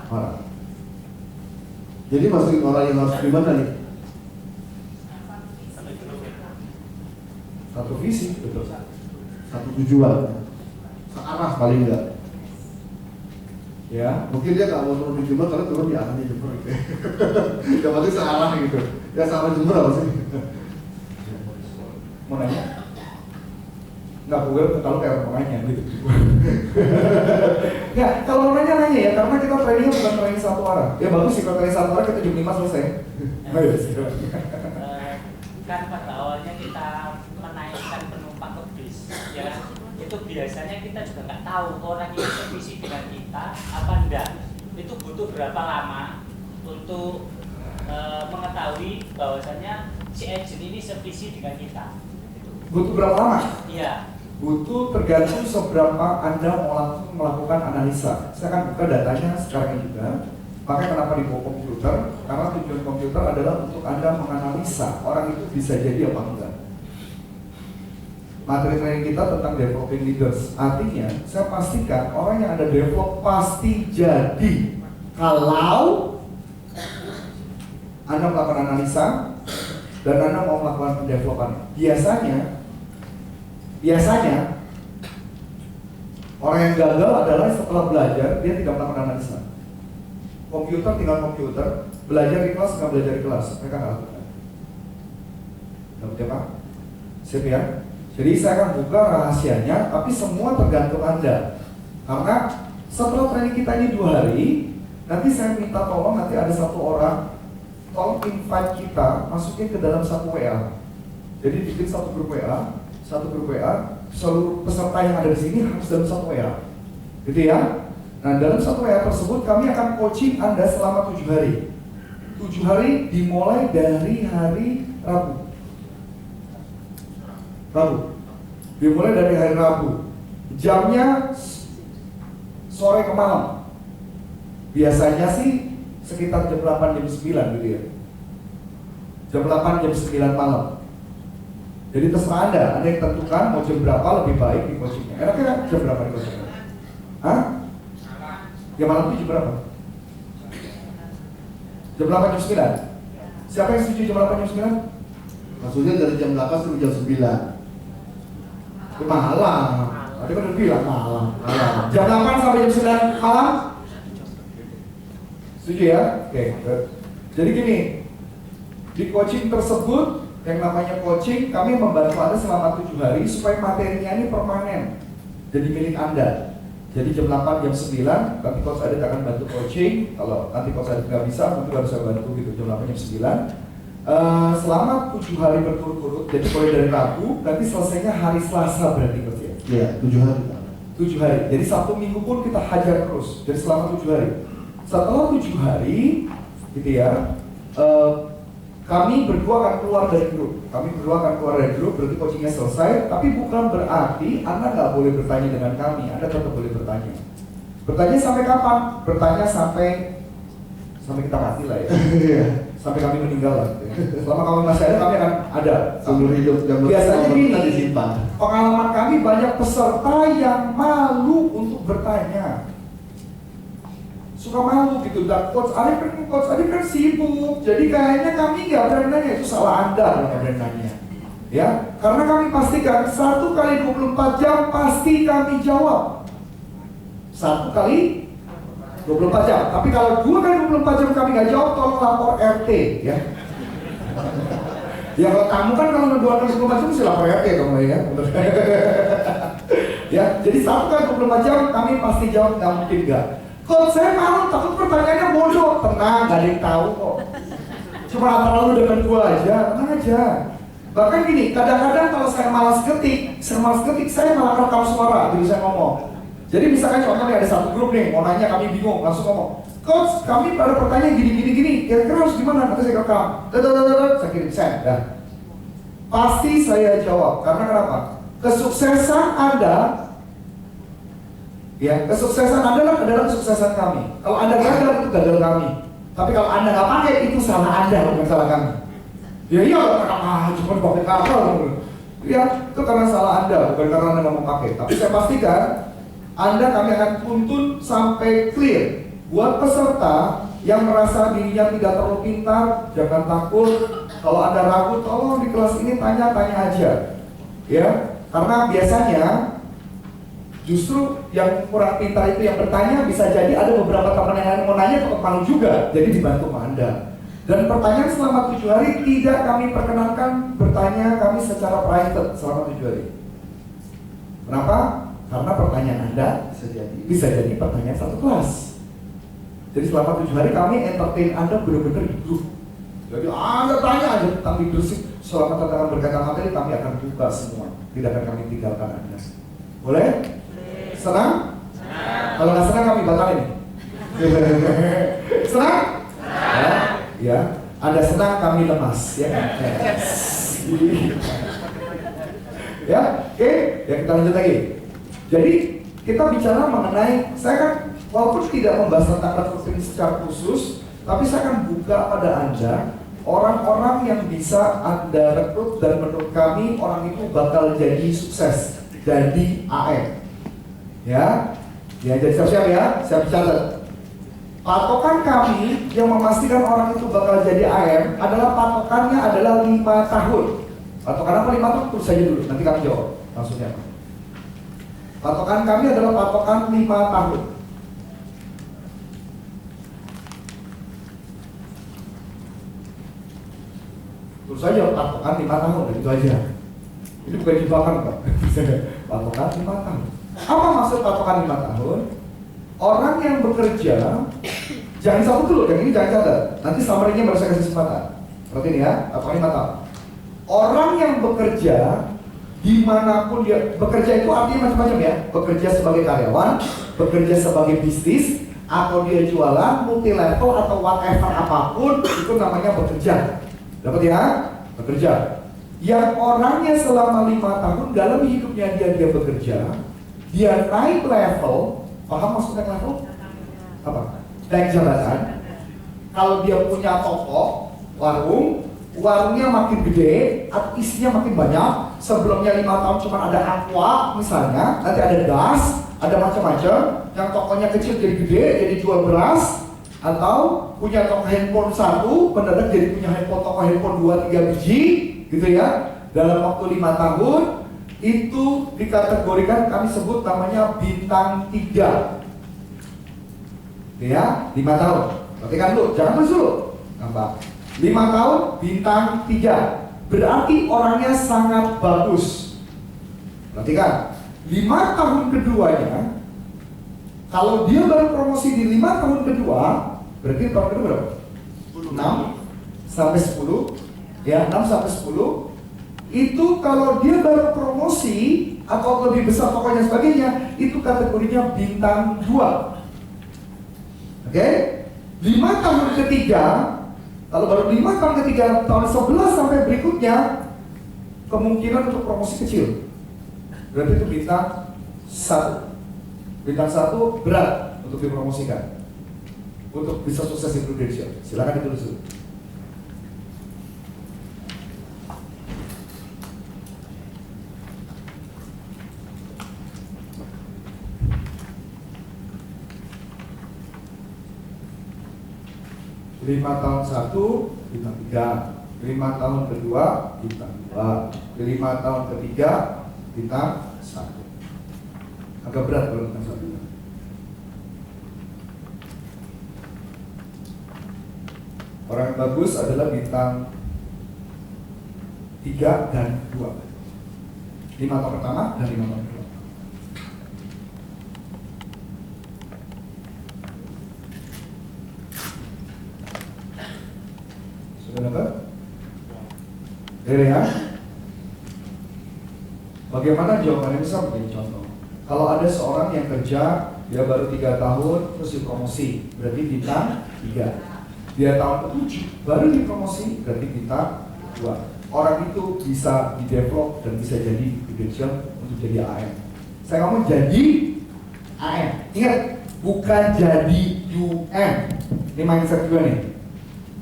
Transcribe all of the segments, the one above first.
orang. Jadi masukin orang yang harus gimana nih? Satu visi, betul. Satu tujuan, searah paling enggak. Ya, mungkin dia nggak mau turun di Jember karena turun di arahnya Jember gitu. Ya pasti searah gitu. Ya searah Jember apa sih? Mau nanya? Nggak, gue kalau kayak orang nanya gitu. Nggak, kalau mau nanya ya, karena kita trainingnya bukan training satu arah. Ya bagus sih kalau training satu arah kita jam 5 selesai. Ayo, kan pada awalnya kita menaikkan penumpang ke bis, ya itu biasanya kita juga nggak tahu orang ini sevisi dengan kita apa enggak. Itu butuh berapa lama untuk mengetahui bahwasannya si agent ini sevisi dengan kita. Butuh berapa lama? Iya. Butuh tergantung seberapa Anda mau langsung melakukan analisa. Saya akan buka datanya sekarang juga. Makanya kenapa dibawa komputer? Karena tujuan komputer adalah untuk Anda menganalisa orang itu bisa jadi apa enggak. Materi training kita tentang developing leaders. Artinya, saya pastikan orang yang Anda develop pasti jadi. Kalau Anda melakukan analisa dan Anda mau melakukan pendevelopan. Biasanya orang yang gagal adalah setelah belajar dia tidak melakukan analisa. Komputer tinggal komputer, belajar di kelas nggak belajar di kelas, mereka nggak lakukan. Dapat ya Pak? Sip ya? Jadi saya akan buka rahasianya, tapi semua tergantung Anda. Karena setelah training kita ini 2 hari, nanti saya minta tolong nanti ada satu orang, tolong invite kita masukin ke dalam satu WA. Jadi bikin satu grup WA, seluruh peserta yang ada di sini harus dalam satu WA, gitu ya. Nah dalam satu WA tersebut kami akan coaching Anda selama 7 hari. 7 hari dimulai dari hari Rabu. Dimulai dari hari Rabu. Jamnya sore ke malam. Biasanya sih sekitar jam 8 jam 9 gitu ya. Jam 8 jam 9 malam. Jadi terserah Anda yang tentukan mau jam berapa lebih baik di coachingnya. Enaknya jam berapa di coachingnya? Hah? Ya malam itu jam berapa? Jam 8 jam 9? Siapa yang setuju jam 8 jam 9? Maksudnya dari jam 8 sampai jam 9. Malam. Tadi kan udah bilang malam. Jam 8 sampai jam 9 malam? Setuju ya? Oke. Jadi gini, di coaching tersebut yang namanya coaching, kami membantu Anda selama 7 hari supaya materinya ini permanen jadi milik Anda. Jadi jam 8, jam 9, nanti Coach Adit akan bantu coaching. Kalau nanti Coach Adit nggak bisa, nanti harus saya bantu gitu, jam 8, jam 9. Selama 7 hari berturut-turut, jadi mulai dari Rabu, nanti selesainya hari Selasa berarti Coach ya? Iya, 7 hari. 7 hari, jadi Sabtu Minggu pun kita hajar terus, jadi selama 7 hari. Setelah 7 hari, gitu ya, kami berdua akan keluar dari grup. Berarti coachingnya selesai. Tapi bukan berarti Anda nggak boleh bertanya dengan kami. Anda tetap boleh bertanya. Bertanya sampai kapan? Bertanya sampai kita mati lah ya. Sampai kami meninggal lah. Selama kami masih ada, kami akan ada. Seumur hidup. Biasanya ini disimpan. Pengalaman kami banyak peserta yang malu untuk bertanya. Suka malu gitu, dan Coach Adit kan sibuk, jadi kayaknya kami nggak berani nanya. Itu salah Anda kalau nggak berani nanya, ya. Karena kami pastikan 1 kali 24 jam pasti kami jawab. 1 kali 24 jam. Tapi kalau 2 kali 24 jam kami nggak jawab, tolong lapor RT, ya. Ya kalau kamu kan kalau 2 kali 24 jam mesti lapor RT kamu ya. Ya, jadi 1 kali 24 jam kami pasti jawab, nggak mungkin nggak. Coach saya malu, takut pertanyaannya bodoh. Tenang, gak ada yang tahu kok. Cuma antara lu dengan gua aja, tenang aja. Bahkan gini, kadang-kadang kalau saya malas ketik, saya malah rekam suara, jadi saya ngomong. Jadi misalkan contohnya ada satu grup nih, mau nanya kami bingung, langsung ngomong. Coach, kami ada pertanyaan gini, kira-kira harus gimana? Nanti saya rekam. Saya kirim send, dah. Pasti saya jawab, karena kenapa? Kesuksesan Anda adalah kesuksesan kami. Kalau Anda gagal, itu gagal kami. Tapi kalau Anda nggak pakai, itu salah Anda, bukan salah kami. Ya iya, cuma pakai kapal. Ya, itu karena salah Anda, bukan karena Anda nggak mau pakai. Tapi saya pastikan, kami akan tuntun sampai clear. Buat peserta yang merasa dirinya tidak terlalu pintar, jangan takut. Kalau Anda ragu, tolong di kelas ini tanya-tanya aja. Ya, karena biasanya justru yang kurang pintar itu yang bertanya, bisa jadi ada beberapa teman yang lain mau nanya tetap malu juga. Jadi dibantu sama Anda. Dan pertanyaan selama 7 hari tidak kami perkenankan bertanya kami secara private selama 7 hari. Kenapa? Karena pertanyaan Anda bisa jadi pertanyaan satu kelas. Jadi selama 7 hari kami entertain Anda benar-benar di grup. Jadi Anda tanya aja tentang leadership selama tantangan berkaitan materi, kami akan buka semua. Tidak akan kami tinggalkan Anda. Boleh? Senang? Kalau nggak senang kami batalin. Senang? Ya. Anda senang kami lemas. Ya. Ya, oke. Ya kita lanjut lagi. Jadi kita bicara mengenai, saya kan walaupun tidak membahas tentang recruiting secara khusus, tapi saya akan buka pada Anda orang-orang yang bisa Anda rekrut dan menurut kami orang itu bakal jadi sukses, jadi AM. Ya, jadi siap-siap ya, siap catat. Patokan kami yang memastikan orang itu bakal jadi AM adalah patokannya adalah 5 tahun. Patokan apa 5 tahun? Terus saja dulu, nanti kami jawab maksudnya apa. Patokan kami adalah patokan 5 tahun. Terus saja patokan 5 tahun, itu aja. Ini bukan jebakan Pak. Patokan 5 tahun. Apa maksud patokan 5 tahun? Orang yang bekerja, jangan satu dulu, yang ini jangan catat. Nanti summary-nya baru saya kasih kesempatan. Seperti ini ya, patokan 5 tahun. Orang yang bekerja dimanapun dia bekerja itu artinya macam-macam ya. Bekerja sebagai karyawan, bekerja sebagai bisnis, atau dia jualan, multi level atau whatever apapun, itu namanya bekerja. Dapat ya? Bekerja. Yang orangnya selama 5 tahun dalam hidupnya dia bekerja, dia naik level. Paham maksudnya level? Apa? Naik jabatan. Kalau dia punya toko, warung, warungnya makin gede, isinya makin banyak. Sebelumnya 5 tahun cuma ada aqua misalnya, nanti ada gas, ada macam-macam. Yang tokonya kecil jadi gede, jadi jual beras. Atau punya toko handphone 1, mendadak jadi punya toko handphone 2-3 biji, gitu ya. Dalam waktu 5 tahun, itu dikategorikan kami sebut namanya bintang 3. Ya, 5 tahun. Perhatikan dulu, jangan terus dulu. Nampak. 5 tahun bintang 3. Berarti orangnya sangat bagus. Perhatikan, 5 tahun keduanya, kalau dia baru promosi di 5 tahun kedua, berarti tahun kedua berapa? 6 sampai 10. Ya, 6 sampai 10. Itu kalau dia baru promosi atau lebih besar pokoknya sebagainya, itu kategorinya bintang 2. Oke? 5 tahun ketiga, kalau baru 5 tahun ketiga, tahun 11 sampai berikutnya, kemungkinan untuk promosi kecil. Berarti itu bintang 1. Bintang 1 berat untuk dipromosikan. Untuk bisa sukses di Prudential. Silakan ditulis dulu. Lima tahun 1 bintang 3, 5 tahun kedua bintang 2, 5 tahun ketiga bintang 1. Agak berat kalau bintang 1. Orang yang bagus adalah bintang 3 dan 2. 5 tahun pertama dan 5 tahun kedua. Sudah dapat? Ya. Bagaimana jawabannya bisa menjadi contoh? Kalau ada seorang yang kerja, dia baru 3 tahun terus dipromosi, berarti bintang 3. Dia tahun ke-7 baru dipromosi, berarti bintang 2. Orang itu bisa di-develop dan bisa jadi credential untuk jadi AM. Saya ngomong jadi AM. Ingat, bukan jadi UM. Ini mindset gue nih.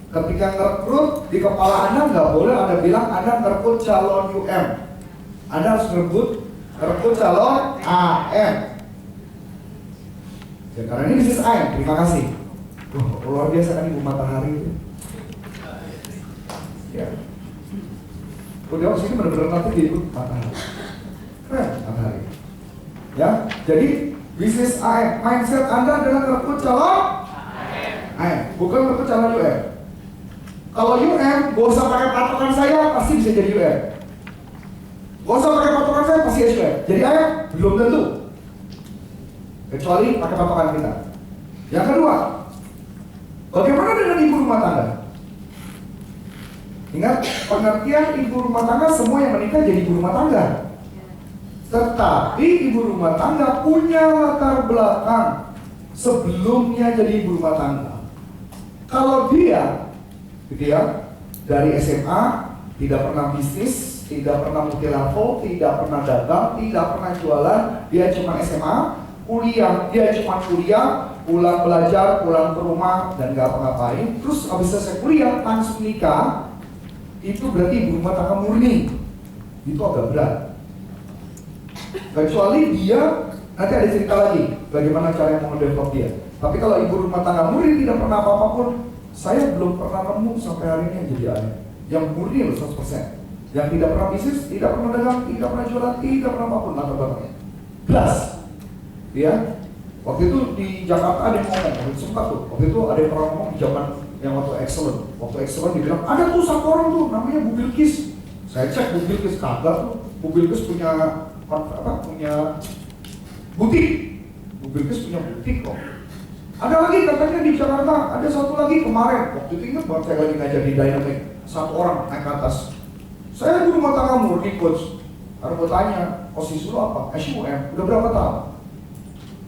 Ketika ngerekrut, di kepala Anda nggak boleh Anda bilang Anda ngerekrut calon UM. Anda harus ngerekrut calon AM. Ya, karena ini bisnis AM, terima kasih. Luar biasa kan Ibu Matahari itu. Ya. Udah sini benar-benar nanti diikut Matahari. Keren Matahari. Ya, jadi bisnis AM, mindset Anda adalah merekrut calon AM, bukan merekrut calon UM. Kalau UM, gak usah pakai patokan saya, pasti bisa jadi UM. Gak usah pakai patokan saya, pasti UM. Jadi AM, belum tentu. Kecuali pakai patokan kita. Yang kedua, bagaimana dengan ibu rumah tangga? Ingat, pengertian ibu rumah tangga, semua yang menikah jadi ibu rumah tangga. Tetapi ibu rumah tangga punya latar belakang sebelumnya jadi ibu rumah tangga. Kalau dia, gitu ya, dari SMA tidak pernah bisnis, tidak pernah multi level, tidak pernah dagang, tidak pernah jualan, dia cuma SMA, kuliah, dia cuma kuliah, pulang belajar, pulang ke rumah dan gak apa-ngapain. Terus habis selesai kuliah langsung nikah, itu berarti ibu rumah tangga murni. Itu agak berat. Kecuali dia, nanti ada cerita lagi bagaimana cara yang mendevelop dia. Tapi kalau ibu rumah tangga murni tidak pernah apa-apa pun, saya belum pernah nemu sampai hari ini yang jadi ayah. Yang murni 100%. Yang tidak pernah bisnis, tidak pernah dagang, tidak pernah jualan, tidak pernah apapun latar belakangnya. Plus, ya. Waktu itu di Jakarta ada yang ngomong, waktu itu sempat tuh. Waktu itu ada yang pernah ngomong di zaman yang waktu excellent. Waktu excellent dibilang ada tuh satu orang tuh namanya Bu Bilkis. Saya cek Bu Bilkis kagak tuh. Bu Bilkis punya punya butik. Bu Bilkis punya butik kok. Ada lagi katanya di Jakarta, ada satu lagi kemarin. Waktu itu ingat banget saya lagi ngajar di Dynamic. Satu orang naik ke atas. Saya di rumah tangga murni coach. Harus mau tanya, posisi lu apa? SUM, udah berapa tahun?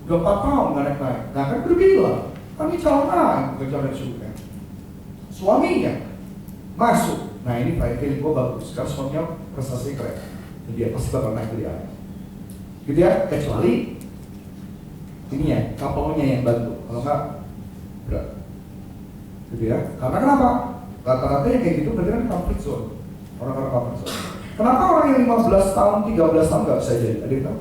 Udah 4 tahun nggak naik-naik. Nah kan berbilang, kan ini calon A, bukan calon SUM. Suaminya masuk. Nah ini feeling gue bagus, karena suaminya prestasi keren. Jadi dia pasti bakal naik ke dia. Gitu ya, kecuali ini ya, kapalnya yang bantu. Kalau enggak, berat. Gitu ya, karena kenapa? Rata-rata yang kayak gitu berarti kan conflict zone. Orang-orang conflict zone. Kenapa orang yang 15 tahun, 13 tahun nggak bisa jadi? Ada yang tahu?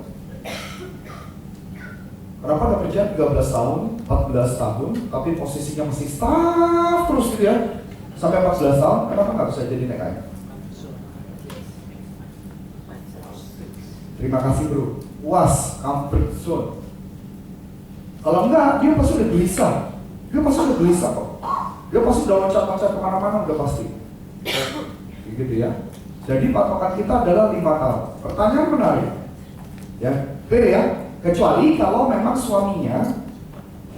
Kenapa udah kerja 13 tahun, 14 tahun, tapi posisinya masih staff terus gitu ya? Sampai 14 tahun, kenapa nggak bisa jadi TKI? Terima kasih bro. Was, comfort zone. Kalau enggak, dia pasti udah gelisah. Dia pasti udah gelisah kok. Dia pasti udah loncat-loncat kemana-mana, udah pasti. Gitu ya. Jadi patokan kita adalah 5 tahun. Pertanyaan menarik. Ya, clear ya. Kecuali kalau memang suaminya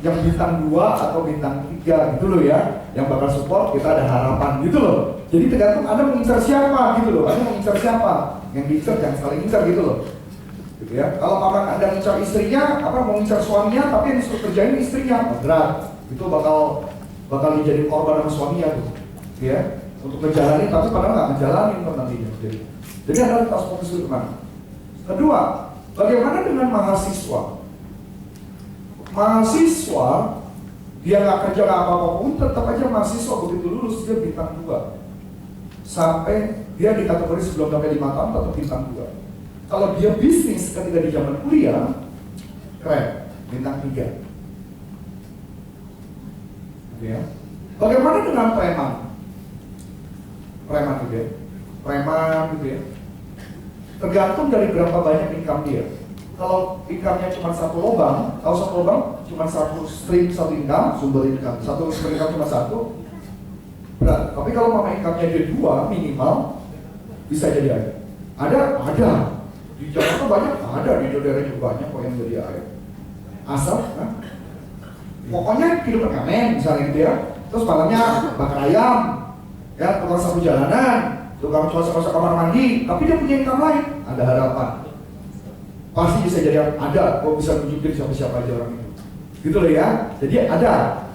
yang bintang 2 atau bintang 3 gitu loh ya, yang bakal support, kita ada harapan gitu loh. Jadi tergantung Anda mengincar siapa gitu loh. Anda mengincar siapa? Yang diincar jangan saling incar gitu loh. Gitu ya. Kalau memang Anda mengincar istrinya, mau mengincar suaminya, tapi yang disuruh kerjain istrinya, berat. Itu bakal dijadiin korban sama suaminya tuh. Ya. Untuk menjalani, tapi padahal nggak menjalani untuk nantinya. Jadi Anda harus fokus ke mana. Kedua, bagaimana dengan mahasiswa? Mahasiswa, dia nggak kerja nggak apa-apa pun, tetap aja mahasiswa begitu lulus dia bintang 2. Sampai dia di kategori sebelum sampai 5 tahun tetap bintang 2. Kalau dia bisnis ketika di zaman kuliah, keren, bintang 3. Ya. Bagaimana dengan preman? Preman gitu ya, preman gitu ya. Tergantung dari berapa banyak income dia. Kalau income-nya cuma satu lubang, kalau satu lubang cuma satu stream, satu income, sumber income, satu sumber income cuma satu, berat. Tapi kalau mama income-nya dia 2 minimal, bisa jadi ada. Ada. Di Jakarta banyak, ada di daerah juga banyak kok yang jadi AR. Asal, kan? Pokoknya kehidupan kamen misalnya gitu ya. Terus malamnya bakar ayam, ya tukang sapu jalanan, tukang cuaca kamar mandi, tapi dia punya income lain, ada harapan. Pasti bisa jadi ada, kok bisa tunjukin siapa-siapa aja orang itu. Gitu loh ya. Jadi ada,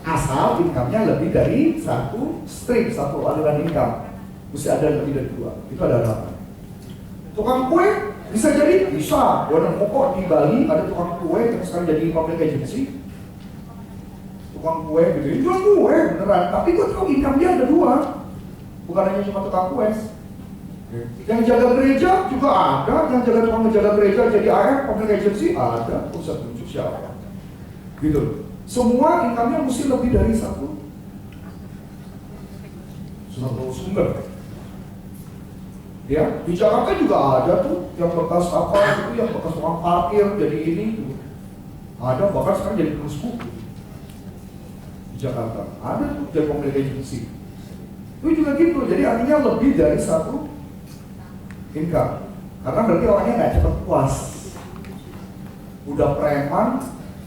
asal income-nya lebih dari satu stream, satu aliran income. Mesti ada lebih dari 2, itu ada harapan. Tukang kue bisa jadi, bisa. Gua nemu kok di Bali ada tukang kue yang sekarang jadi public agency. Tukang kue gitu, jual kue beneran. Tapi gua tahu income dia ada 2. Bukan hanya cuma tukang kue. Yang jaga gereja juga ada, yang tukang menjaga gereja jadi AR, public agency ada. Usah tunjuk siapa. Gitu. Semua income-nya mesti lebih dari satu sumber. Ya, di Jakarta juga ada tuh yang bekas apa itu, yang bekas uang parkir jadi ini tuh. Ada, bahkan sekarang jadi terus buku. Di Jakarta ada tuh jadi pemilik agensi. Itu juga gitu, jadi artinya lebih dari satu income. Karena berarti orangnya nggak cepat puas. Udah preman,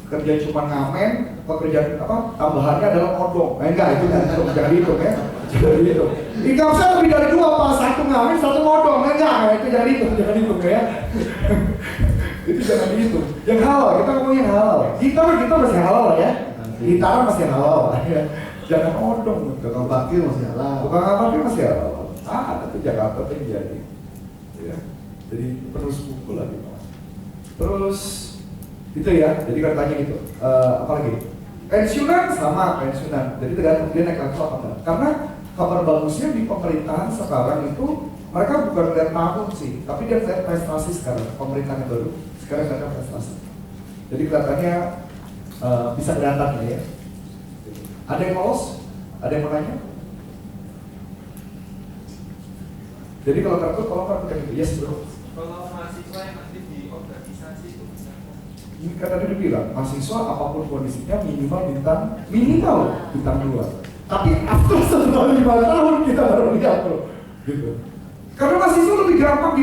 kerja cuma ngamen, pekerjaan apa tambahannya adalah kodok. Enggak, itu kan jangan dihitung ya. Jangan dihitung. Income saya lebih dari 2 pas, 1 ngamen, 1 kodok. Enggak, itu jangan dihitung ya. Itu jangan dihitung. Yang halal, kita ngomongin halal. Kita masih halal ya. Gitar masih halal ya. Jangan odong, tukang parkir masih halal. tukang parkir masih halal. Tapi Jakarta tuh yang jadi. Ya. Jadi penulis buku lagi. Terus itu ya, jadi katanya itu apa lagi? Pensiunan sama pensiunan, jadi tergantung dia naik level apa enggak. Karena kabar bagusnya di pemerintahan sekarang itu mereka bukan lihat tahun sih, tapi dia lihat prestasi sekarang. Pemerintahan yang baru sekarang lihat prestasi. Jadi kelihatannya bisa berantak ya. Ada yang mau? Ada yang mau nanya? Jadi kalau kartu, kalau kartu kayak gitu, yes bro. Kalau mahasiswa yang aktif di organisasi itu bisa? Ini kan tadi udah bilang, mahasiswa apapun kondisinya minimal bintang 2. Tapi after setelah 5 tahun kita baru lihat bro, gitu. Karena mahasiswa lebih gampang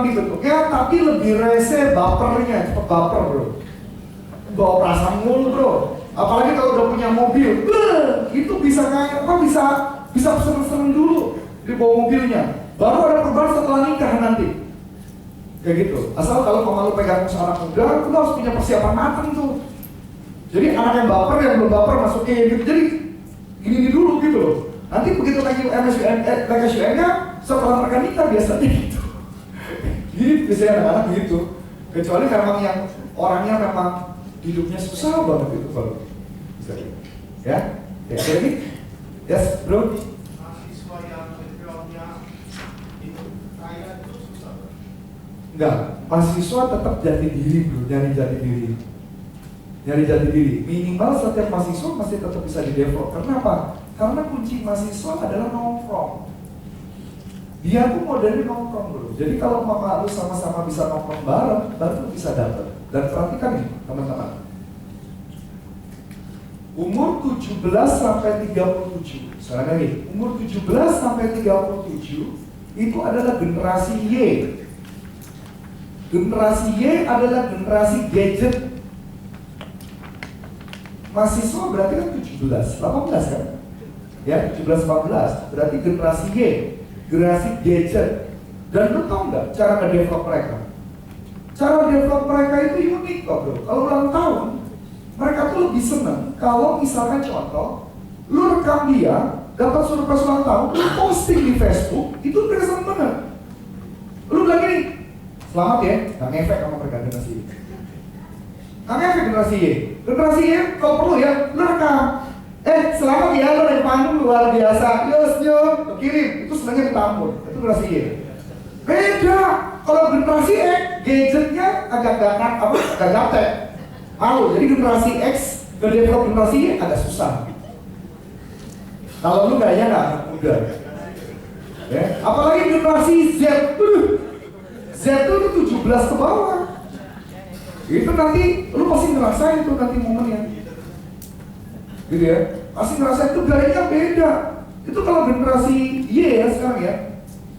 dibentuknya, tapi lebih rese bapernya, cepet baper bro. Bawa perasaan mulu bro. Apalagi kalau udah punya mobil, itu bisa kayak apa? Bisa pesen-pesen dulu di bawah mobilnya. Baru ada perubahan setelah nikah nanti. Kayak gitu. Asal kalau pemalu pegang seorang muda, lu harus punya persiapan matang tuh. Jadi anak yang baper, yang belum baper masukin gitu. Jadi gini dulu gitu loh. Nanti begitu lagi MSUN-nya setelah mereka nikah biasanya gitu. Gitu biasanya anak-anak gitu. Kecuali memang yang orangnya memang hidupnya susah banget itu baru bisa gitu. Ya? Ya, jadi yes, bro. Mahasiswa yang backgroundnya itu kaya itu susah. Enggak, mahasiswa tetap jati diri bro, nyari jati diri. Minimal setiap mahasiswa masih tetap bisa di-develop. Kenapa? Karena kunci mahasiswa adalah nongkrong. Dia tuh modelnya nongkrong bro. Jadi kalau mama lu sama-sama bisa nongkrong bareng, baru bisa dapet. Dan perhatikan nih teman-teman. Umur 17 sampai 37. Sekarang lagi, umur 17 sampai 37 itu adalah generasi Y. Generasi Y adalah generasi gadget. Mahasiswa berarti kan 17, 18 kan? Ya, 17, 18 berarti generasi Y, generasi gadget. Dan lu tau nggak cara nge-develop mereka? Cara develop mereka itu unik kok bro. Kalau ulang tahun, mereka tuh lebih seneng kalau misalkan contoh, lu rekam dia, dapat surprise ulang tahun, lu posting di Facebook, itu mereka seneng banget. Lu bilang gini, selamat ya, gak ngefek sama mereka generasi Y. Gak ngefek generasi Y. Generasi Y, kalau perlu ya, lu rekam. Selamat ya, lu naik panggung luar biasa. Yus, lu kirim, itu senengnya ditampur. Itu generasi Y. Beda. Kalau generasi X, gadgetnya agak gaptek, malu. Jadi generasi X, nge-develop generasi Y agak susah. Kalau lu kayaknya nggak anak muda, ya. Apalagi generasi Z, Z itu 17 ke bawah. Itu nanti, lu pasti ngerasain tuh nanti momennya, gitu ya. Pasti ngerasain itu gayanya beda. Itu kalau generasi Y ya sekarang ya.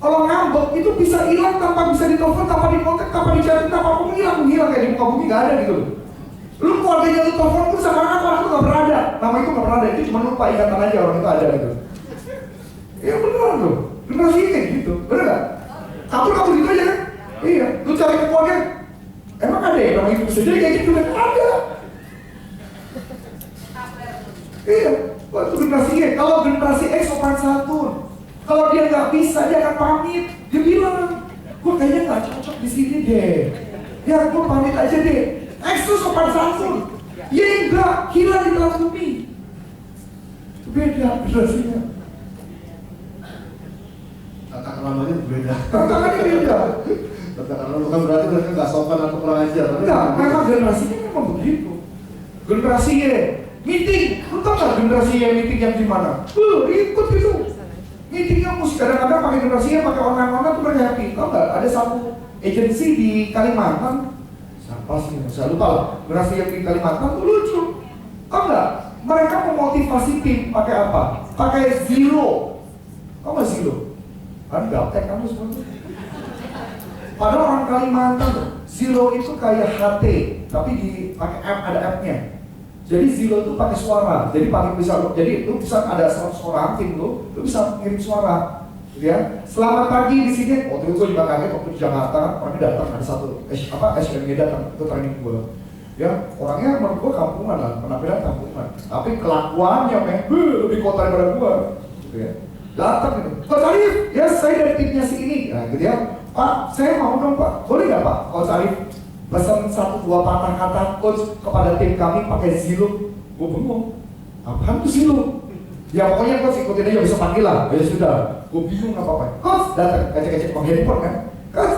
Kalau ngambek itu bisa hilang tanpa bisa ditelepon, tanpa dikontak, tanpa dicari, tanpa apapun hilang kayak di muka bumi nggak ada gitu. Lu keluarganya lu telepon pun sekarang orang itu nggak pernah ada, nama itu nggak pernah ada, itu cuma lupa ingatan aja orang itu ada gitu. Ya beneran loh, generasi ini kayak gitu, bener nggak? Kabur gitu aja kan? Iya, lu cari ke keluarga, emang ada ya nama itu bisa jadi kayak gitu kan? Ada. Iya, itu generasi Y. Kalau generasi X sopan santun. Kalau dia nggak bisa, dia akan pamit. Dia bilang, gue kayaknya nggak cocok di sini deh. Ya, gue pamit aja deh. X tuh sopan santun. Ya enggak, hilang di dalam bumi. Beda generasinya. Tata keramanya berbeda. Tantangannya beda. Tata kerama bukan berarti mereka nggak sopan atau kurang ajar. Enggak, memang generasinya memang begitu. Generasi Y meeting, lu tau nggak generasi Y meeting yang gimana? Ikut gitu. Meetingnya mesti kadang-kadang pakai generasi Y, pakai online tuh mereka happy. Tau nggak? Ada satu agensi di Kalimantan, siapa sih? Saya lupa lah. Generasi Y di Kalimantan tuh lucu. Tau nggak? Mereka memotivasi tim pakai apa? Pakai Zero. Tau nggak Zero? Kan gaptek kamu semua. Padahal orang Kalimantan tuh, Zero itu kayak HT, tapi pakai app, ada app-nya. Jadi Zero itu pakai suara, jadi jadi lu bisa ada 100 orang tim lu bisa ngirim suara, gitu ya. Selamat pagi di sini. Waktu itu gue juga kaget waktu di Jakarta, orangnya datang ada satu SMG datang itu training gue. Ya orangnya menurut gue kampungan lah, penampilan kampungan, tapi kelakuannya lebih kota daripada gue, gitu ya. Datang gitu, Coach Arif, ya saya dari timnya si ini, nah gitu ya. Pak, saya mau dong Pak, boleh nggak Pak? Coach Arif pesan 1-2 patah kata coach kepada tim kami pakai Zilo. Gue bingung, apaan tuh Zilo? Ya pokoknya coach ikutin aja, bisa panggil lah, ya sudah. Gue bingung apa-apa. Coach datang, kecek-kecek pakai handphone kan. Coach,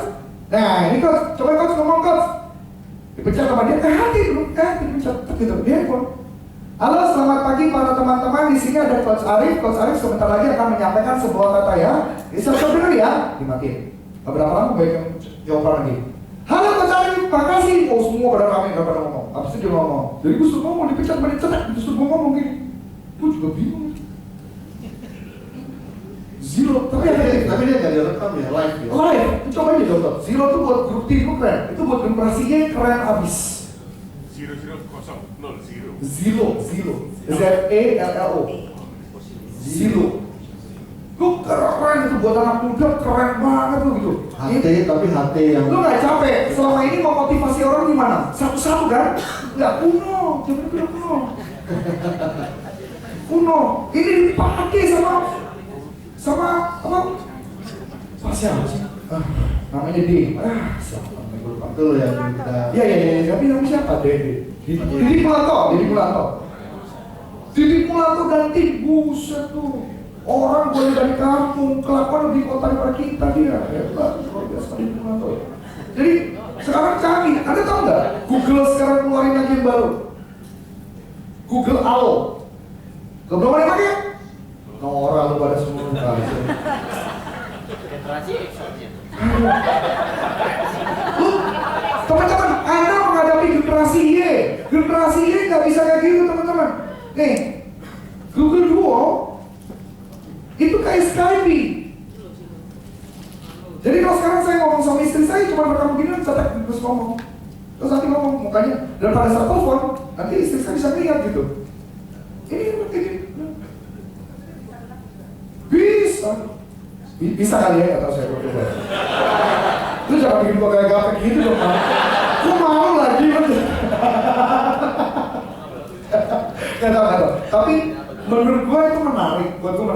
nah ini coach, coba coach ngomong coach. Dipencet sama dia, hati dipencet gitu, di handphone. Halo, selamat pagi para teman-teman. Di sini ada Coach Arif. Coach Arif sebentar lagi akan menyampaikan sebuah kata ya. Bisa dulu ya, dimatiin. Beberapa lama baik yang jawaban lagi. Halo Coach Arif, makasih. Oh semua pada rame, pada ngomong. Habis itu dia ngomong. Jadi gue suruh ngomong, dipecat, menit cetak, disuruh gue ngomong gini. Gue juga bingung. Zero, tapi dia nggak direkam ya, live ya. Live, coba aja coba. Zero itu buat grup tim lu keren. Itu buat generasinya keren abis. Zero. Z-E-L-L-O. Zero. Lu keren itu buat anak muda, keren banget lu gitu. Tapi HT yang lu nggak capek. Selama ini mau motivasi orang gimana? Satu-satu kan? Nggak kuno, jangan kira kuno. Kuno. Ini dipakai sama apa? Siapa sih? Namanya D. Siapa? itu yang kita Iya. Tapi namanya siapa? Didi Mulanto dan tim, buset tuh. Orang boleh dari kampung, kelakuan lebih kota daripada kita dia. Hebat, luar biasa Didi Mulanto. Jadi sekarang canggih, Anda tahu nggak? Google sekarang keluarin lagi yang baru. Google Allo. Belum ada yang pakai? Orang lu pada semua Generasi X aja. Teman-teman, Anda menghadapi generasi Y. Generasi Y nggak bisa kayak gitu teman-teman. Nih, Google Duo itu kayak Skype. Jadi kalau sekarang saya ngomong sama istri saya cuma rekam begini cetek terus ngomong. Terus nanti ngomong mukanya dan pada saat telepon nanti istri saya bisa lihat gitu. Ini bisa kali ya, atau saya coba. Lu jangan bikin gua kayak gapek gitu dong, Pak. Gua mau lagi Gak tau. Tapi menurut gua itu menarik,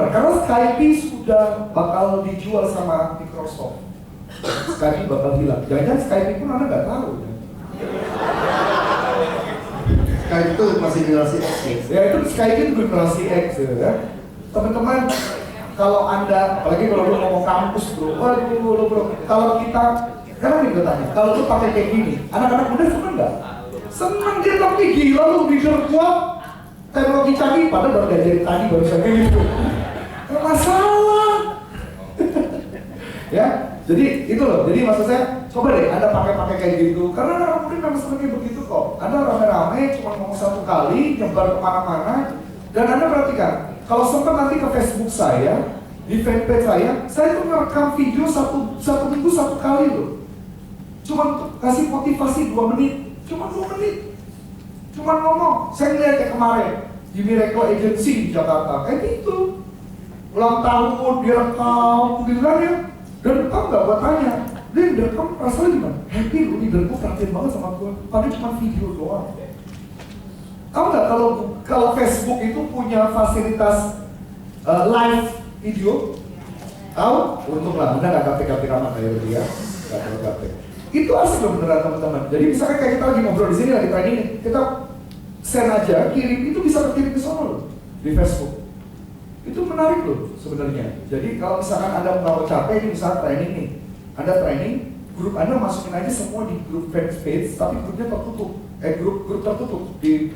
karena Skype sudah bakal dijual sama Microsoft. Skype bakal hilang. Jangan-jangan Skype pun Anda nggak tahu. Skype itu masih generasi X ya. Itu Skype itu generasi X ya. Teman-teman, kalau Anda, apalagi kalau lu ngomong kampus bro, bro, kalau kita, sekarang nih gue tanya, kalau lu pakai kayak gini, anak-anak muda seneng nggak? Seneng dia, tapi gila lu leader kuat, teknologi canggih, padahal baru diajarin tadi baru saya gitu. Nggak masalah. Ya, jadi itu loh. Jadi maksud saya, coba deh Anda pakai kayak gitu, karena anak muda memang senengnya begitu kok. Anda rame-rame cuma ngomong satu kali, nyebar kemana-mana, dan Anda perhatikan. Kalau sempat nanti ke Facebook saya, di fanpage saya tuh merekam video satu minggu satu kali loh. Cuma untuk kasih motivasi 2 menit, cuma 2 menit. Cuma ngomong, saya lihat kayak kemarin di Miracle Agency di Jakarta, kayak gitu. Ulang tahun, direkam, gitu kan ya. Dan tau nggak, buat tanya, dia direkam rasanya gimana? Happy loh, leaderku perhatian banget sama gue, padahal cuma video doang. Tahu nggak kalau Facebook itu punya fasilitas live video? Tahu? Untunglah, Anda nggak kapek-kapek amat kayak gitu ya, nggak terlalu kapek. Itu asli loh beneran teman-teman. Jadi misalnya kayak kita lagi ngobrol di sini lagi training, kita send aja, kirim itu bisa kirim ke sana loh di Facebook. Itu menarik loh sebenarnya. Jadi kalau misalkan Anda mau capek, ini misalnya training nih, Anda training, grup Anda masukin aja semua di grup fanpage, tapi grupnya tertutup. grup tertutup di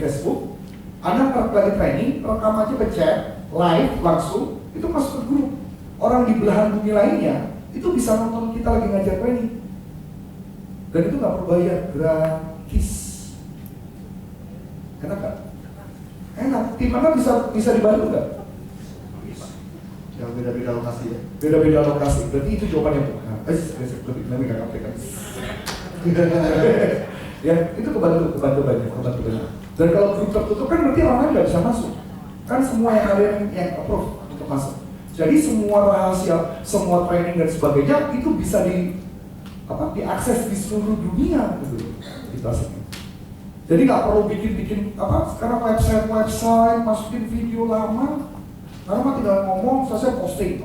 Facebook. Anda lagi training, rekam aja ke chat, live langsung, itu masuk ke grup. Orang di belahan bumi lainnya itu bisa nonton kita lagi ngajar training. Dan itu nggak perlu bayar, gratis. Enak nggak? Enak. Tim Anda bisa dibantu nggak? Yang beda-beda lokasi ya. Beda-beda lokasi. Berarti itu jawabannya bukan. Lebih nggak ngerti kan? Ya, itu kebantu banyak. Dan kalau grup tertutup kan berarti orang lain nggak bisa masuk. Kan semua yang kalian yang approve untuk masuk. Jadi semua rahasia, semua training dan sebagainya itu bisa diakses di seluruh dunia gitu. Jadi nggak perlu bikin sekarang website masukin video lama. Karena mah tinggal ngomong, saya posting.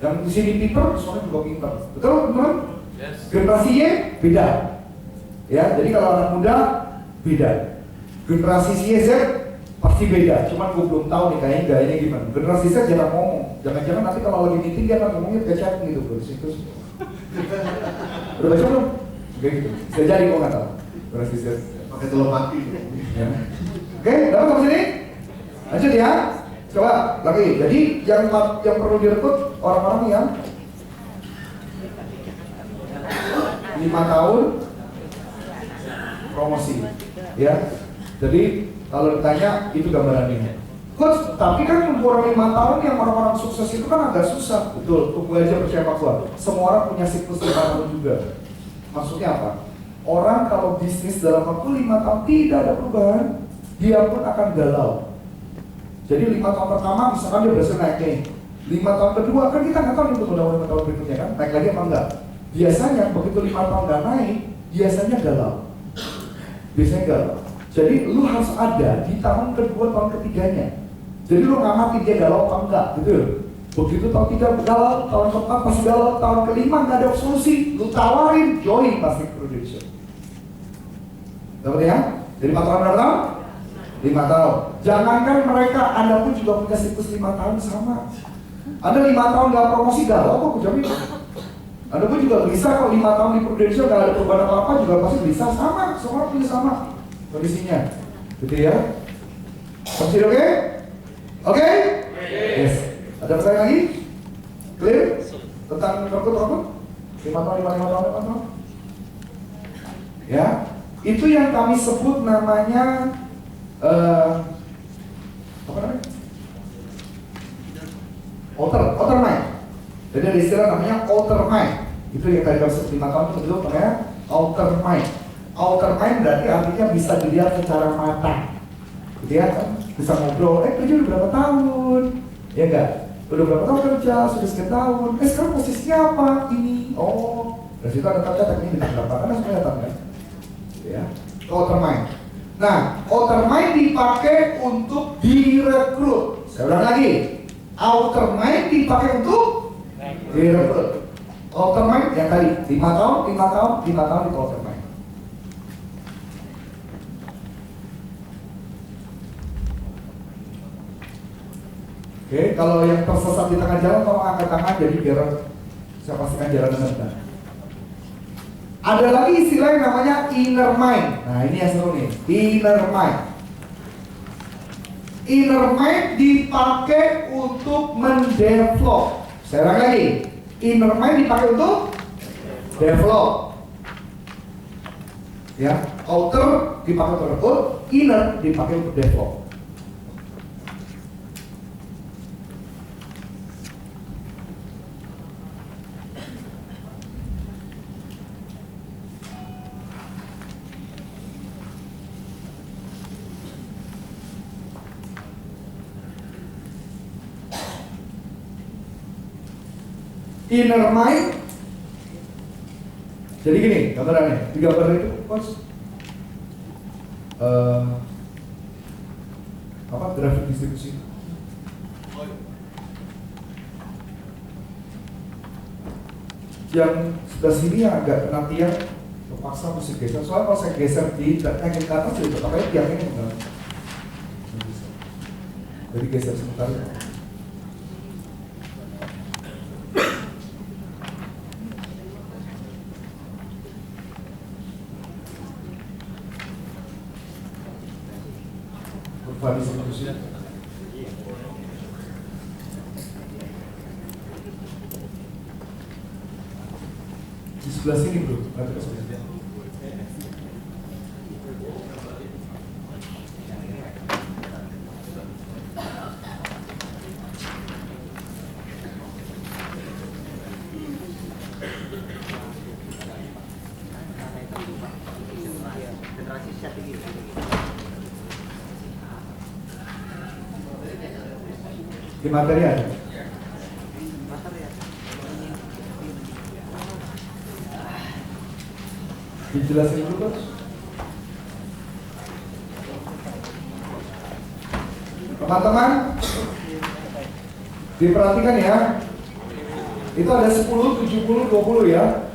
Dan di sini pinter, soalnya juga pinter. Betul, teman-teman? Yes. Generasi Y beda. Ya, jadi kalau anak muda beda. Generasi Y Z pasti beda. Cuman gue belum tahu nih kayaknya gayanya gimana. Generasi Z jangan ngomong. Jangan-jangan nanti kalau lagi meeting dia akan ngomongnya ke chat gitu bro. Udah baca belum? Kayak gitu. Saya jadi kok nggak tahu. Generasi Z. Pakai telur mati. Ya. Oke, dapat sampai sini? Lanjut ya. Coba lagi. Jadi yang perlu direkrut orang-orang yang 5 tahun promosi, ya. Jadi kalau ditanya itu gambarannya. Coach, tapi kan orang 5 tahun yang orang-orang sukses itu kan agak susah. Betul, tunggu aja percaya Pak gua. Semua orang punya siklus 5 tahun juga. Maksudnya apa? Orang kalau bisnis dalam waktu 5 tahun tidak ada perubahan, dia pun akan galau. Jadi 5 tahun pertama misalkan dia berhasil naik nih. 5 tahun kedua kan kita nggak tahu untuk mudah-mudahan 5 tahun berikutnya kan naik lagi apa enggak. Biasanya begitu 5 tahun nggak naik, biasanya galau. Jadi lu harus ada di tahun kedua, tahun ketiganya. Jadi lu ngamati dia galau apa enggak gitu. Begitu tahun 3 galau, tahun keempat masih galau, tahun kelima nggak ada solusi, lu tawarin join pasti production. Dapat ya? Jadi 4 tahun berapa tahun? 5 tahun. Jangankan mereka, Anda pun juga punya siklus 5 tahun sama. Anda 5 tahun nggak promosi galau kok, aku jamin. Anda pun juga bisa kalau 5 tahun di Prudential nggak ada perubahan apa-apa juga pasti bisa sama, semua punya sama kondisinya, gitu ya. Masih oke? Oke? Yes. Ada pertanyaan lagi? Clear? Tentang rekrut? 5 tahun? Ya, itu yang kami sebut namanya apa namanya? Outer mind. Jadi ada istilah namanya outer mind. Itu yang tadi kami sebut 5 tahun itu betul namanya outer mind. Outer mind berarti artinya bisa dilihat secara mata. Gitu ya kan? Bisa ngobrol, kerja udah berapa tahun? Ya enggak? Udah berapa tahun kerja? Sudah sekian tahun. Sekarang posisinya apa? Ini. Oh, dari situ ada catat ini bintang berapa? Karena semua kelihatan kan? Ya. Outer mind. Nah, outer mind dipakai untuk direkrut. Saya ulang lagi. Outer mind dipakai untuk direkrut. Outer mind yang tadi 5 tahun di outer mind. Oke, kalau yang tersesat di tengah jalan tolong angkat tangan jadi biar saya pastikan jalan dengan benar. Ada lagi istilah yang namanya inner mind. Nah, ini yang seru nih, inner mind. Inner mind dipakai untuk mendevelop. Saya ulang lagi. Inner mind dipakai untuk develop. Ya, outer dipakai untuk rekrut, inner dipakai untuk develop. Inner mind. Jadi gini gambarannya, di gambar itu coach grafik distribusi. Yang sebelah sini yang agak penantian terpaksa mesti geser. Soalnya kalau saya geser di angin ke atas jadi apa tiang ini enggak. Jadi geser sebentar. kurva distribusi. Di sebelah sini bro, nanti ke sebelah sini. Di materi ada. Dijelasin dulu Coach. Teman-teman, diperhatikan ya. Itu ada 10, 70, 20 ya.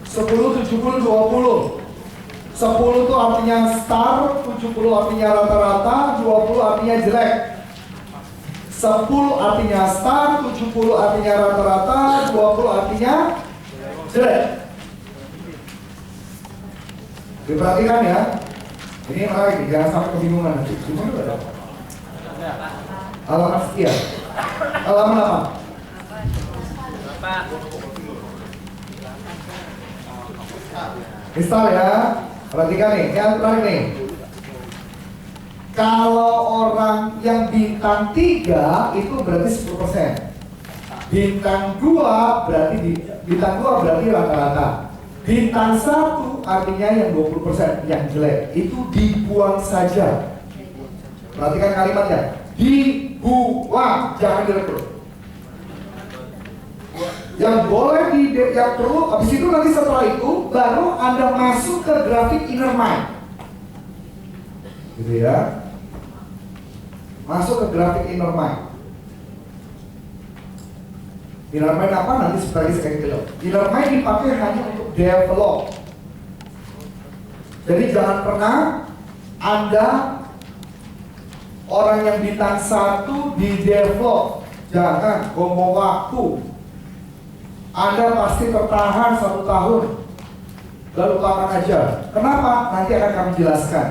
10, 70, 20. 10 itu artinya star, 70 artinya rata-rata, 20 artinya jelek. 10 artinya star, 70 artinya rata-rata, 20 artinya jelek. Diperhatikan ya. Ini menarik, jangan sampai kebingungan nanti. Gimana ada? Halaman sekian. Halaman apa? Misal ya, perhatikan nih, yang terakhir nih. Kalau orang yang bintang 3 itu berarti 10%. Bintang 2 berarti rata-rata. Bintang 1 artinya yang 20% yang jelek. Itu dibuang saja. Perhatikan kalimatnya. Dibuang, jangan direkrut. Yang boleh yang perlu, habis itu nanti setelah itu baru Anda masuk ke grafik inner mind. Gitu ya. Masuk ke grafik inner mind. Inner mind apa? Nanti sebentar lagi saya kasih. Inner mind dipakai hanya untuk develop. Jadi jangan pernah Anda orang yang bintang 1 di develop. Jangan, ngomong waktu. Anda pasti tertahan 1 tahun. Lalu lupakan aja. Kenapa? Nanti akan kami jelaskan.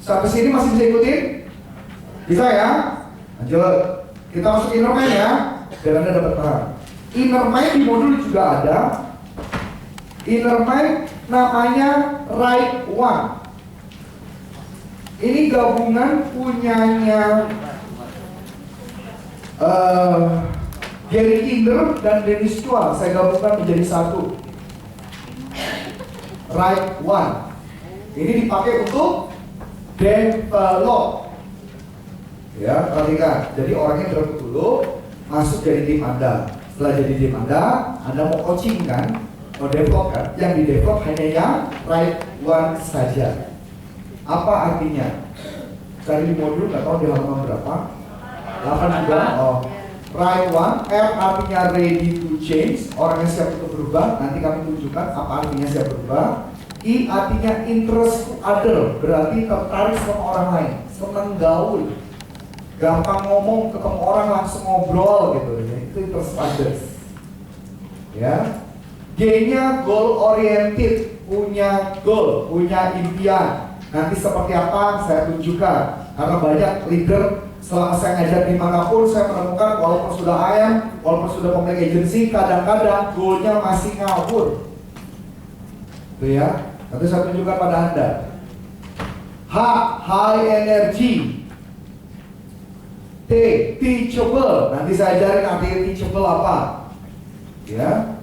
Sampai sini masih bisa ikutin? Bisa ya? Lanjut. Kita masuk inner mind ya, biar Anda dapat paham. Inner mind di modul juga ada. Inner mind namanya right one. Ini gabungan punyanya Gary Kinder dan Dennis Chua. Saya gabungkan menjadi satu. Right one. Ini dipakai untuk develop. Ya, perhatikan. Jadi orangnya develop dulu, masuk jadi tim Anda. Setelah jadi tim Anda mau coaching kan, mau develop kan. Yang di develop hanya yang right one saja. Apa artinya? Cari di modul, nggak tahu di halaman berapa? 8 juga. Oh, right one. R artinya ready to change, orangnya siap untuk berubah. Nanti kami tunjukkan apa artinya siap berubah. I artinya interest to other, berarti tertarik sama orang lain, senang gaul, gampang ngomong, ketemu orang langsung ngobrol gitu ya. Itu interest others. Ya. G-nya goal oriented, punya goal, punya impian. Nanti seperti apa saya tunjukkan. Karena banyak leader selama saya ngajar dimanapun saya menemukan walaupun sudah IM, walaupun sudah pemilik agensi, kadang-kadang goalnya masih ngawur. Itu ya. Nanti saya tunjukkan pada Anda. H, high energy. T, teachable. Nanti saya ajarin arti teachable apa. Ya.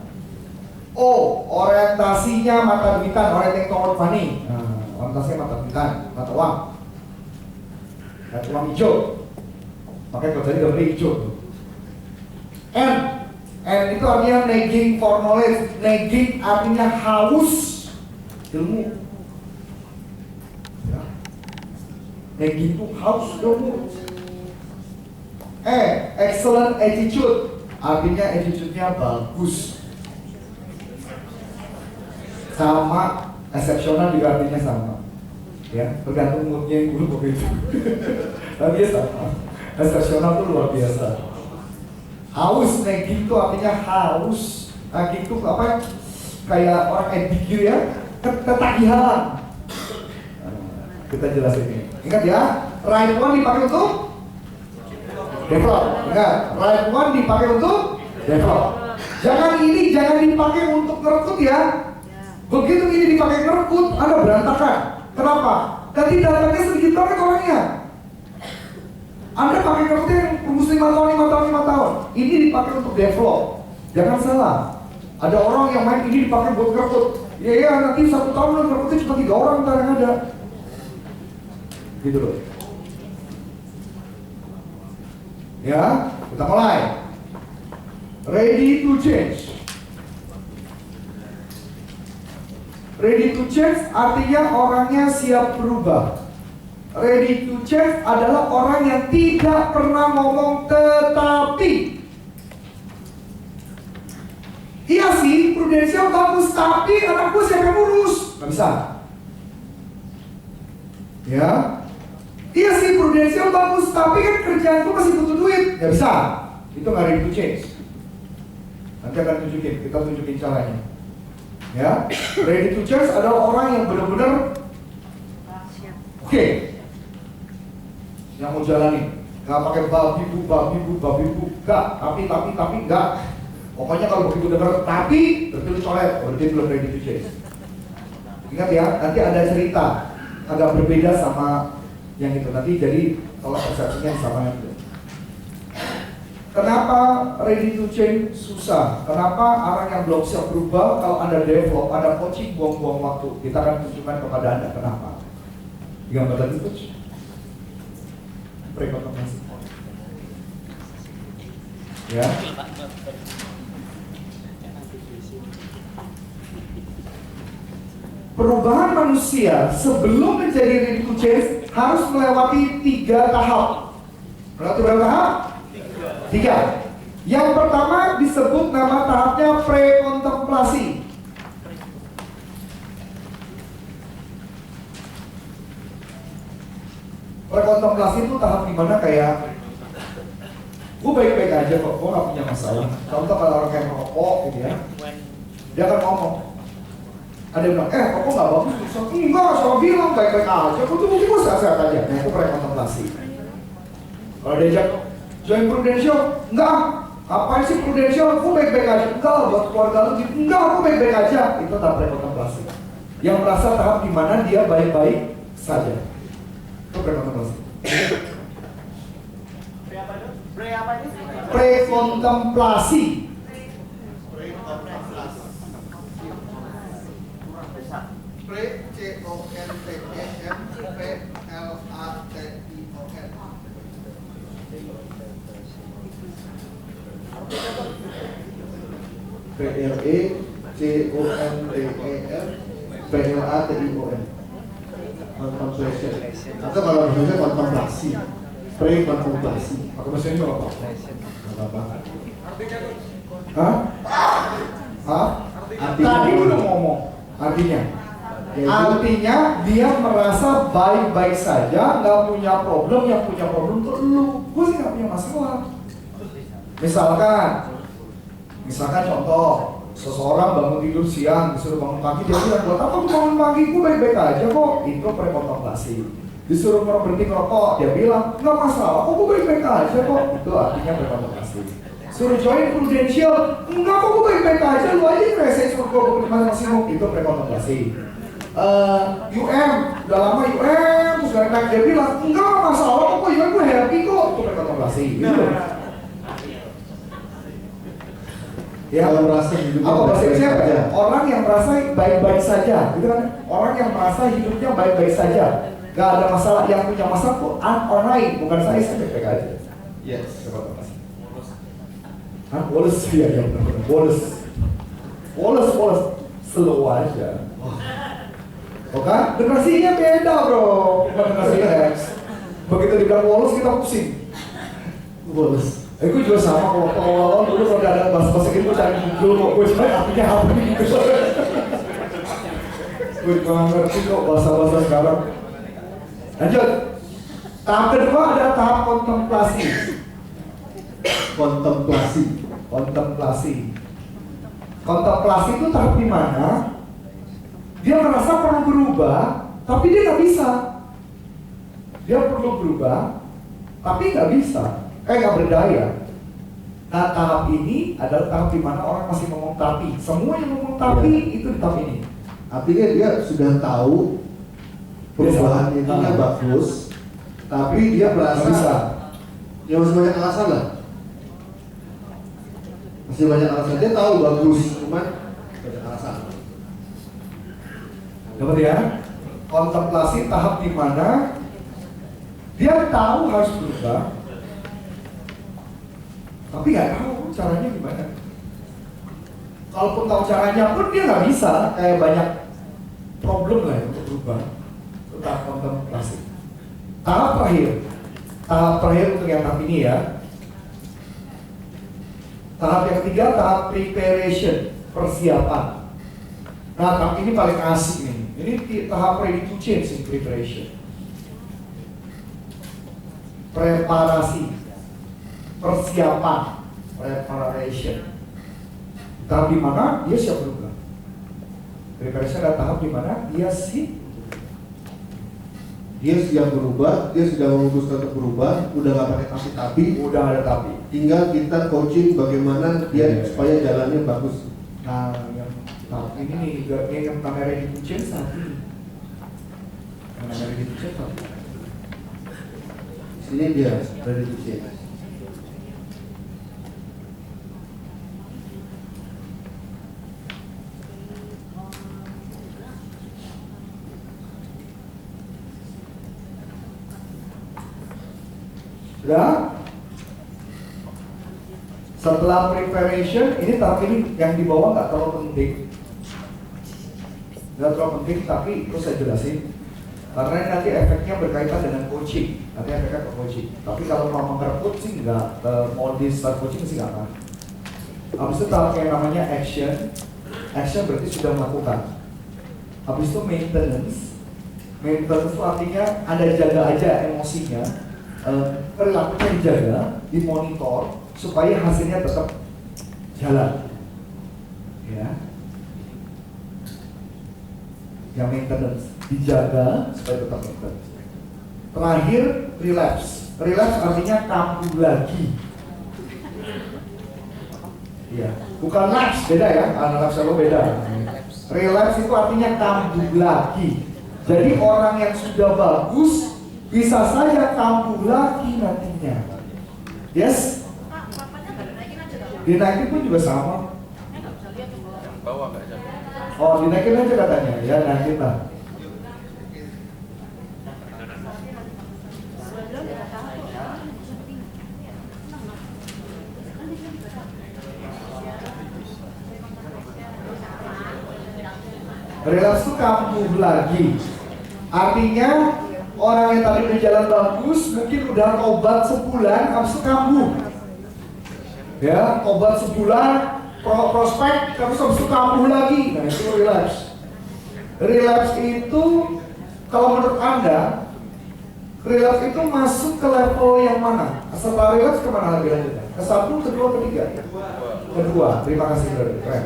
O, orientasinya mata duitan, orienting toward money. Nah, orientasinya mata duitan, mata uang. Dan uang hijau. Makanya kalau tadi gambarnya hijau. N itu artinya nagging for knowledge. Nagging artinya haus ilmu. Ya. Nagging itu haus ilmu. Excellent attitude. Artinya attitude-nya bagus. Sama, eksepsional juga artinya sama. Ya, tergantung moodnya yang dulu begitu. Tapi ya sama. Eksepsional itu luar biasa. Haus, nagging itu artinya haus. Nagih itu apa? Kayak orang edik ya, ketagihan. Kita jelasin ini. Ingat ya, right one dipakai untuk develop. Ingat, right one dipakai untuk develop. Jangan dipakai untuk ngerekut ya. Begitu ini dipakai ngerekut, Anda berantakan. Kenapa? Tadi datanya sedikit banget orangnya. Anda pakai ngerekut yang rumus 5 tahun. Ini dipakai untuk develop. Jangan salah. Ada orang yang main ini dipakai buat ngerekut. Ya nanti 1 tahun ngerekutnya cuma 3 orang ntar yang ada. Gitu loh. Ya, kita mulai. Ready to change. Ready to change artinya orangnya siap berubah. Ready to change adalah orang yang tidak pernah ngomong tetapi. Iya sih, prudensial bagus, tapi anakku siapa yang ngurus? Gak bisa. Ya. Iya sih, prudensial bagus, tapi kan kerjaanku masih butuh duit. Gak bisa. Itu gak ready to change. Nanti akan kita tunjukin caranya. Ya, ready to change adalah orang yang benar-benar oke, yang mau jalani, nggak pakai babi bu, nggak, tapi nggak. Pokoknya kalau begitu dengar tapi betul coret, berarti belum ready to change. Ingat ya, nanti ada cerita agak berbeda sama yang itu nanti, jadi kalau persepsinya sama itu. Kenapa ready to change susah? Kenapa orang yang belum siap berubah? Kalau Anda develop, Anda coaching, buang-buang waktu. Kita akan tunjukkan kepada Anda kenapa. Gambar tadi coach. Prekontemplasi. Ya. Perubahan manusia sebelum menjadi ready to change harus melewati 3 tahap. Melewati berapa tahap? 3. Yang pertama disebut nama tahapnya prekontemplasi. Prekontemplasi itu tahap dimana kayak gue baik-baik aja kok, gue gak punya masalah. Contoh kalau orang kayak merokok gitu ya, dia akan ngomong, ada yang bilang, rokok gak bagus, enggak, saya bilang baik-baik aja, bukti-bukti gue sehat-sehat aja. Nah itu prekontemplasi. Kalau diajak join Prudential, enggak. Apa sih Prudential? Aku baik-baik aja. Enggak, buat keluarga lu gitu. Enggak, aku baik-baik aja. Itu tahap prekontemplasi. Yang merasa tahap di mana dia baik-baik saja. Itu prekontemplasi. Prekontemplasi. PLATION. Contemplation. Atau kalau bahasa kontemplasi. Pre-kontemplasi. Aku bahasa ini apa? Apa? Hah? Hah? Tadi udah ngomong. Artinya? Artinya dia merasa baik-baik saja, nggak punya problem. Yang punya problem tuh lu. Gue sih nggak punya masalah. Misalkan contoh, seseorang bangun tidur siang, disuruh bangun pagi, dia bilang, buat apa tuh bangun pagi? Gue baik-baik aja kok. Itu prekontemplasi. Disuruh berhenti ngerokok, dia bilang, nggak masalah, kok gue baik-baik aja kok. Itu artinya prekontemplasi. Suruh join Prudential, enggak kok gue baik-baik aja, lu aja ngerasain suruh gue berterima maksimum. Itu prekontemplasi. UM, udah lama UM, terus naik dia bilang, enggak masalah kok UM gue happy kok. Itu prekontemplasi. Gitu. Ya, Kalau merasa hidupnya apa bahasa baik-baik siapa ya? saja. Orang yang merasa baik-baik saja, gitu kan? Orang yang merasa hidupnya baik-baik saja, gak ada masalah. Yang punya masalah tuh orang lain, bukan saya baik-baik aja. Yes. Hah? Woles ya, yang benar. Woles, slow aja. Oke? Generasinya beda bro, bukan generasi X. Begitu dibilang woles kita pusing. Woles. Gue juga sama kalau awal-awal dulu kalau ada bahasa-bahasa gitu gue cari Google kok, gue cari artinya apa gitu. Gue juga gak ngerti kok bahasa-bahasa sekarang. Lanjut. Tahap kedua ada tahap kontemplasi. Kontemplasi itu tahap di mana dia merasa perlu berubah, tapi dia nggak bisa. Dia perlu berubah, tapi nggak bisa, nggak berdaya. Nah, tahap ini adalah tahap di mana orang masih ngomong tapi. Semua yang ngomong tapi itu di tahap ini. Artinya dia sudah tahu perubahan itu bagus, tapi dia merasa Bisa. ya masih banyak alasan lah. Masih banyak alasan, dia tahu bagus, cuman banyak alasan. Dapat ya? Kontemplasi tahap di mana dia tahu harus berubah, tapi nggak tahu caranya gimana. Kalaupun tahu caranya pun dia nggak bisa, kayak banyak problem lah ya untuk berubah. Itu tahap kontemplasi. Tahap terakhir untuk yang tahap ini ya. Tahap yang ketiga, tahap preparation, persiapan. Nah, tahap ini paling asik nih. Ini tahap ready to change in preparation. Preparasi, persiapan, preparation. Tahap di mana dia siap berubah. Preparation adalah tahap di mana dia siap berubah, dia sudah memutuskan untuk berubah, udah nggak pakai tapi, udah ada tapi. tinggal kita coaching bagaimana dia supaya jalannya bagus. Nah, yang tahap ini nih, yang namanya ready to change tahap ini. Yang namanya ready to change tahap ini. Sini dia ready to change. Sudah? Setelah preparation, ini tahap ini yang di bawah nggak terlalu penting. Nggak terlalu penting, tapi itu saya jelasin. Karena nanti efeknya berkaitan dengan coaching. Nanti efeknya ke coaching. Tapi kalau mau mengerekut sih nggak, mau di start coaching sih nggak akan. Habis itu tahap yang namanya action. Action berarti sudah melakukan. Habis itu maintenance. Maintenance itu artinya Anda jaga aja emosinya, perilakunya dijaga, dimonitor supaya hasilnya tetap jalan. Ya. Yang maintenance dijaga supaya tetap maintenance. Terakhir relapse. Relapse artinya kambuh lagi. Iya, bukan lapse, beda ya. Relapse itu beda. Relapse itu artinya kambuh lagi. Jadi orang yang sudah bagus bisa saja kambuh lagi nantinya. Yes? Dinaikin pun juga sama. Oh, dinaikin aja katanya. Ya, naikin lah. Relapse itu kambuh lagi. Artinya orang yang tadi berjalan bagus mungkin udah obat sebulan, habis itu kambuh. Ya, obat sebulan, prospek, terus habis itu kambuh lagi. Nah, itu relapse. Relapse itu kalau menurut Anda, relapse itu masuk ke level yang mana? Setelah relapse kemana lagi lanjutnya? Ke satu, kedua, ketiga? Kedua. Terima kasih, keren.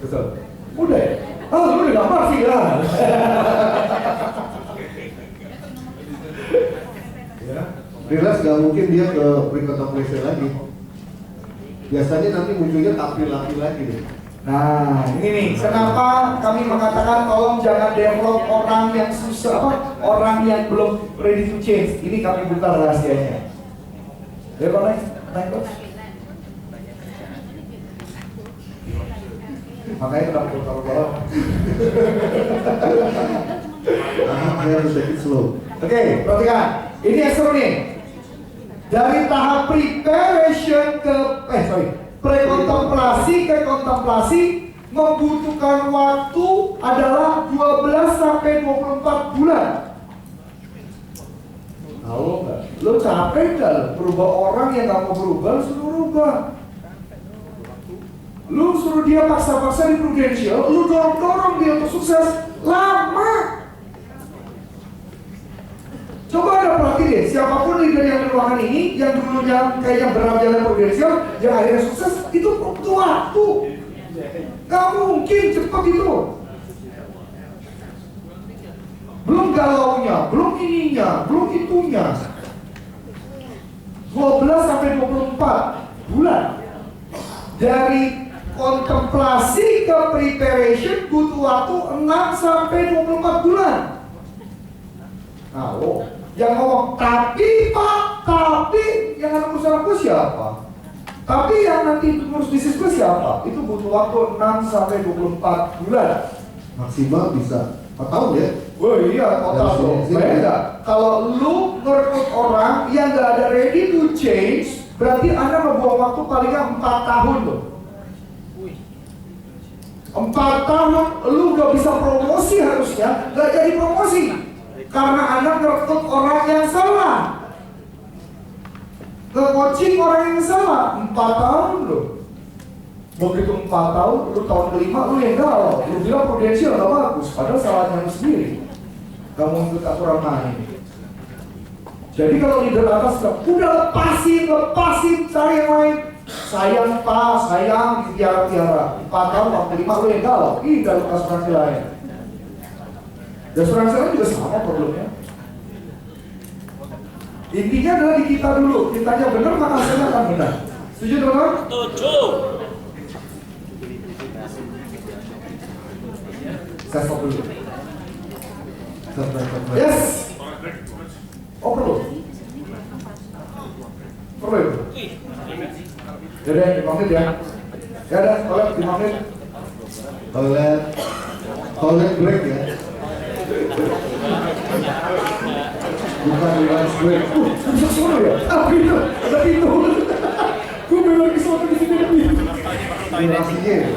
Betul. Udah ya? Oh, lu udah gampang sih ya. Ya. Relapse gak mungkin dia ke pre-contemplation lagi. Biasanya nanti munculnya tampil lagi deh. Nah, ini nih, kenapa kami mengatakan tolong jangan develop orang yang susah, orang yang belum ready to change. Ini kami buka rahasianya. Ya, Pak, naik, Pak. Makanya kenapa kalau Dia harus take it slow. Oke, perhatikan. Ini yang seru nih. Dari tahap preparation ke pre-kontemplasi ke kontemplasi membutuhkan waktu adalah 12 sampai 24 bulan. Tahu nggak? Lo capek nggak lo berubah orang yang nggak mau berubah, suruh berubah. Lu suruh dia paksa-paksa di Prudential, lu dorong-dorong dia untuk sukses, lama. Coba Anda perhatiin deh, siapapun leader yang di ruangan ini, yang dulunya kayaknya berat jalan Prudential, yang akhirnya sukses, itu butuh waktu. Gak mungkin cepat itu. Belum galaunya, belum ininya, belum itunya. 12 sampai 24 bulan. Dari kontemplasi ke preparation butuh waktu 6 sampai 24 bulan. Nah, yang ngomong tapi Pak, tapi yang ngurus aku siapa? Tapi yang nanti ngurus bisnis gue siapa? Itu butuh waktu 6 sampai 24 bulan. Maksimal bisa 4 tahun ya. Oh iya, total tuh. Beda. Kalau lu ngerekrut orang yang gak ada ready to change, berarti Anda ngebuang waktu palingnya 4 tahun tuh. 4 tahun lu gak bisa promosi harusnya, gak jadi promosi. Karena Anda ngerekrut orang yang salah. Nge-coaching orang yang salah, 4 tahun loh. Begitu 4 tahun, lu tahun kelima lu yang galau. Lu bilang prudensial gak bagus, padahal salahnya lu sendiri. Gak mau ikut aturan main. Jadi kalau leader atas udah lepasin, cari yang lain. Sayang Pak, sayang ditiara-tiara. 4 tahun, tahun kelima lu yang galau. Ih, gak lu asuransi lain. Dan asuransi lain juga sama problemnya. Intinya adalah di kita dulu. Kitanya benar, maka hasilnya akan benar. Setuju teman-teman? Setuju. Saya stop dulu. Sampai Yes. Oh perlu. Perlu ya? Yaudah, 5 menit ya. Ya udah, toilet 5 menit. toilet break ya. Bukan lunch break. Bisa semua ya? Ah, pintu. Ada pintu. Gue belum lagi semua di sini ada pintu. Durasinya ya.